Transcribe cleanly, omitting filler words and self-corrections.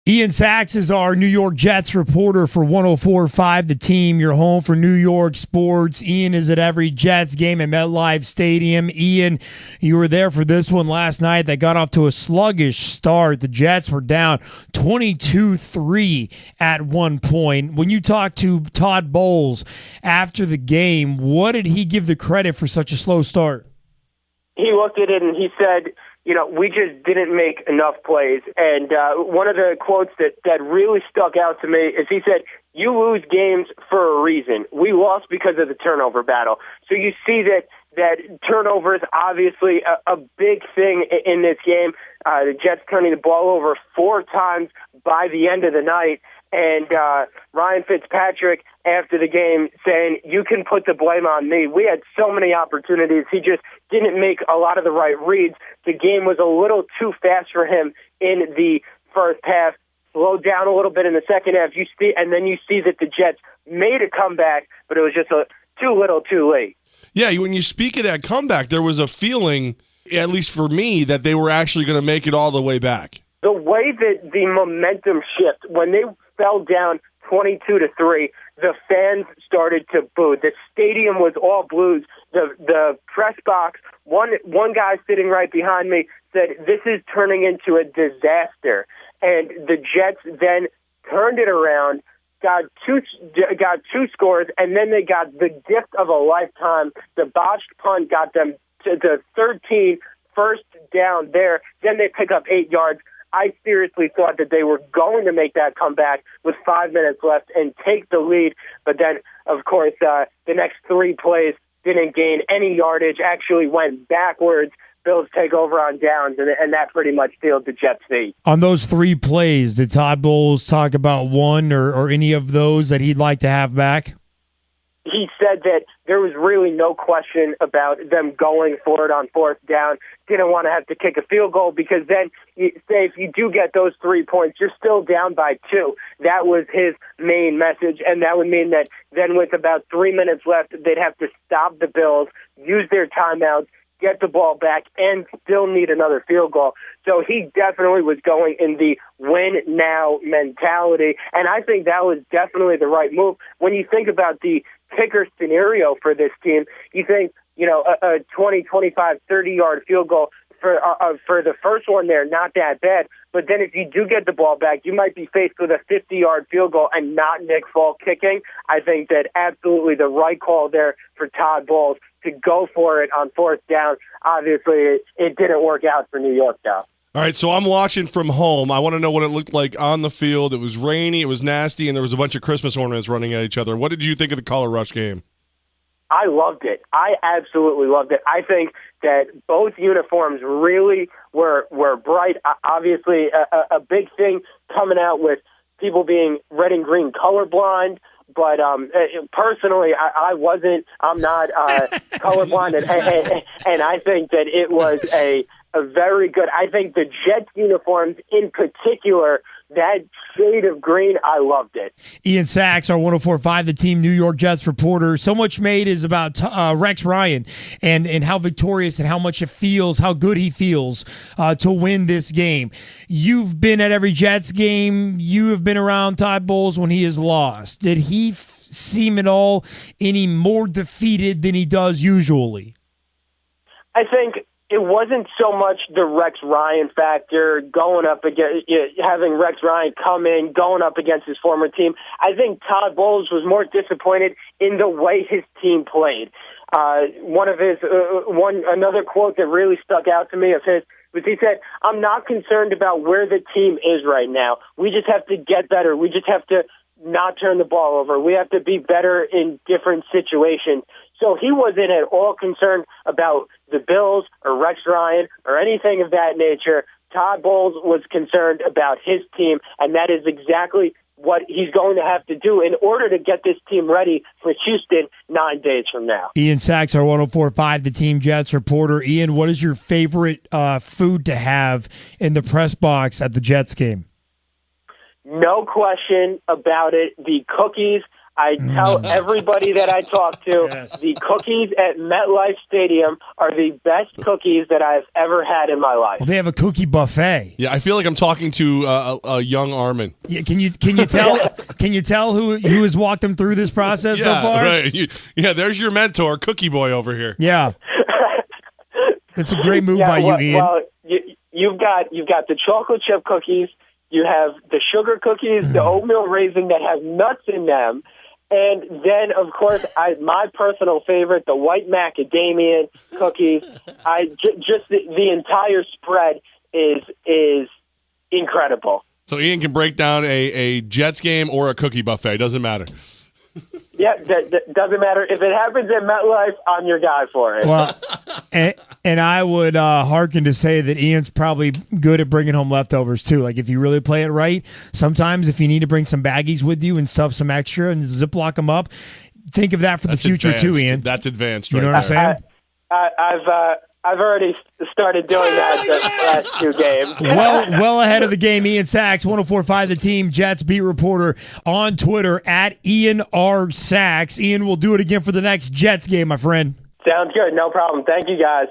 Ian Sachs is our New York Jets reporter for 104.5 The Team, your home for New York sports. Ian is at every Jets game at MetLife Stadium. Ian, you were there for this one last night that got off to a sluggish start. The Jets were down 22-3 at one point. When you talked to Todd Bowles after the game, what did he give the credit for such a slow start? He looked at it and he said, we just didn't make enough plays. And one of the quotes that really stuck out to me is he said, you lose games for a reason. We lost because of the turnover battle. So you see that turnover is obviously a big thing in this game. The Jets turning the ball over 4 times by the end of the night. And Ryan Fitzpatrick, after the game, saying, you can put the blame on me. We had so many opportunities. He just didn't make a lot of the right reads. The game was a little too fast for him in the first half. Slowed down a little bit in the second half. And then you see that the Jets made a comeback, but it was just too little too late. Yeah, when you speak of that comeback, there was a feeling, at least for me, that they were actually going to make it all the way back. The way that the momentum shift, when they fell down 22-3, the fans started to boo. The stadium was all blues. The press box, one guy sitting right behind me said, this is turning into a disaster. And the Jets then turned it around, got two scores, and then they got the gift of a lifetime. The botched punt got them to the 13 first down there. Then they pick up 8 yards. I seriously thought that they were going to make that comeback with 5 minutes left and take the lead. But then, of course, the next 3 plays didn't gain any yardage, actually went backwards. Bills take over on downs, and that pretty much sealed the Jets' fate. On those 3 plays, did Todd Bowles talk about one or any of those that he'd like to have back? He said that there was really no question about them going for it on 4th down. Didn't want to have to kick a field goal because then, say, if you do get those 3 points, you're still down by 2. That was his main message, and that would mean that then with about 3 minutes left, they'd have to stop the Bills, use their timeouts, get the ball back, and still need another field goal. So he definitely was going in the win-now mentality, and I think that was definitely the right move. When you think about the kicker scenario for this team, you think, a 20, 25, 30-yard field goal for the first one there, not that bad. But then if you do get the ball back, you might be faced with a 50-yard field goal and not Nick Folk kicking. I think that absolutely the right call there for Todd Bowles to go for it on 4th down. Obviously, it didn't work out for New York, though. All right, so I'm watching from home. I want to know what it looked like on the field. It was rainy, it was nasty, and there was a bunch of Christmas ornaments running at each other. What did you think of the Color Rush game? I loved it. I absolutely loved it. I think that both uniforms really were bright. Obviously, a big thing coming out with people being red and green colorblind. But personally, I'm not colorblind, and I think that it was a very good. I think the Jets uniforms in particular, that shade of green, I loved it. Ian Sachs, our 104.5 The Team New York Jets reporter. So much made is about Rex Ryan and how victorious and how much it feels, how good he feels to win this game. You've been at every Jets game. You have been around Todd Bowles when he has lost. Did he seem at all any more defeated than he does usually? I think it wasn't so much the Rex Ryan factor going up against having Rex Ryan come in, going up against his former team. I think Todd Bowles was more disappointed in the way his team played. Another quote that really stuck out to me of his was he said, "I'm not concerned about where the team is right now. We just have to get better. We just have to not turn the ball over. We have to be better in different situations." So he wasn't at all concerned about the Bills or Rex Ryan or anything of that nature. Todd Bowles was concerned about his team, and that is exactly what he's going to have to do in order to get this team ready for Houston 9 days from now. Ian Sachs, our 104.5 The Team Jets reporter. Ian, what is your favorite food to have in the press box at the Jets game? No question about it. The cookies. I tell everybody that I talk to, the cookies at MetLife Stadium are the best cookies that I've ever had in my life. Well, they have a cookie buffet. Yeah, I feel like I'm talking to a young Armen. Yeah, can you tell who has walked them through this process so far? Right. There's your mentor, Cookie Boy over here. Yeah. It's a great move by you, Ian. Well, you've got the chocolate chip cookies. You have the sugar cookies, the oatmeal raisin that have nuts in them, and then, of course, my personal favorite, the white macadamia cookies. Just the entire spread is incredible. So Ian can break down a Jets game or a cookie buffet. Doesn't matter. Yeah, that doesn't matter. If it happens at MetLife, I'm your guy for it. Well, and I would hearken to say that Ian's probably good at bringing home leftovers, too. Like, if you really play it right, sometimes if you need to bring some baggies with you and stuff some extra and Ziploc them up, think of that for the future, advanced. too, Ian. That's advanced, right? You know what I'm saying? I've already started doing that the last two games. Well ahead of the game, Ian Sachs, 104.5 The Team, Jets beat reporter on Twitter at Ian R. Sachs. Ian will do it again for the next Jets game, my friend. Sounds good. No problem. Thank you, guys.